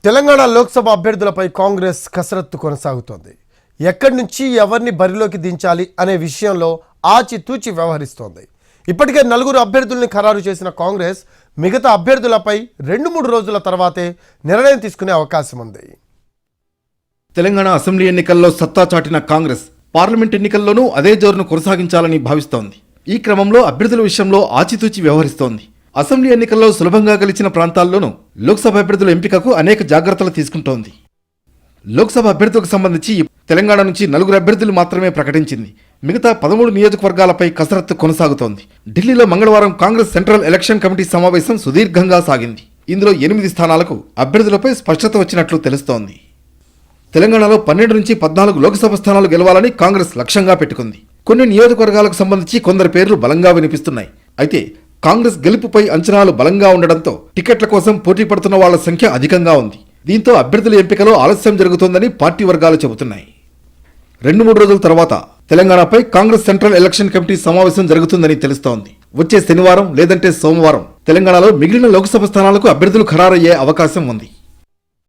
తెలంగాణ లోక్సభ అభ్యర్థులపై కాంగ్రెస్ కసరత్తు కొనసాగుతోంది. ఎక్కడి నుంచి ఎవరిని బరిలోకి దించాలి అనే విషయంలో ఆచితూచి వ్యవహరిస్తోంది. ఇప్పటికే 4 అభ్యర్థుల్ని ఖరారు చేసిన కాంగ్రెస్ మిగతా అభ్యర్థులపై 2-3 రోజుల తర్వాతే నిర్ణయం తీసుకునే అవకాశం ఉంది. తెలంగాణ అసెంబ్లీ ఎన్నికల్లో సత్తా చాటిన కాంగ్రెస్ పార్లమెంట్ ఎన్నికల్లోనూ అదే జోరును కొనసాగించాలని భావిస్తోంది. ఈ క్రమంలో అభ్యర్థుల విషయంలో ఆచితూచి వ్యవహరిస్తోంది. అసెంబ్లీ ఎన్నికల్లో సులభంగా గెలిచిన ప్రాంతాల్లోనూ లోక్సభ అభ్యర్థుల ఎంపికకు అనేక జాగ్రత్తలు తీసుకుంటోంది. లోక్సభ అభ్యర్థులకు సంబంధించి తెలంగాణ నుంచి 4 అభ్యర్థులు మాత్రమే ప్రకటించింది. మిగతా 13 నియోజకవర్గాలపై కసరత్తు కొనసాగుతోంది. ఢిల్లీలో మంగళవారం కాంగ్రెస్ సెంట్రల్ ఎలక్షన్ కమిటీ సమావేశం సుదీర్ఘంగా సాగింది. ఇందులో 8 స్థానాలకు అభ్యర్థులపై స్పష్టత వచ్చినట్లు తెలుస్తోంది. తెలంగాణలో 12 నుంచి 14 లోక్సభ స్థానాలు గెలవాలని కాంగ్రెస్ లక్ష్యంగా పెట్టుకుంది. కొన్ని నియోజకవర్గాలకు సంబంధించి కొందరు పేర్లు బలంగా వినిపిస్తున్నాయి. అయితే కాంగ్రెస్ గెలుపుపై అంచనాలు బలంగా ఉండడంతో టికెట్ల కోసం పోటీ పడుతున్న వాళ్ల సంఖ్య అధికంగా ఉంది. దీంతో అభ్యర్థుల ఎంపికలో ఆలస్యం జరుగుతోందని పార్టీ వర్గాలు చెబుతున్నాయి. 2-3 రోజుల తర్వాత తెలంగాణపై కాంగ్రెస్ సెంట్రల్ ఎలక్షన్ కమిటీ సమావేశం జరుగుతుందని తెలుస్తోంది. వచ్చే శనివారం లేదంటే సోమవారం తెలంగాణలో మిగిలిన లోక్సభ స్థానాలకు అభ్యర్థులు ఖరారయ్యే అవకాశం ఉంది.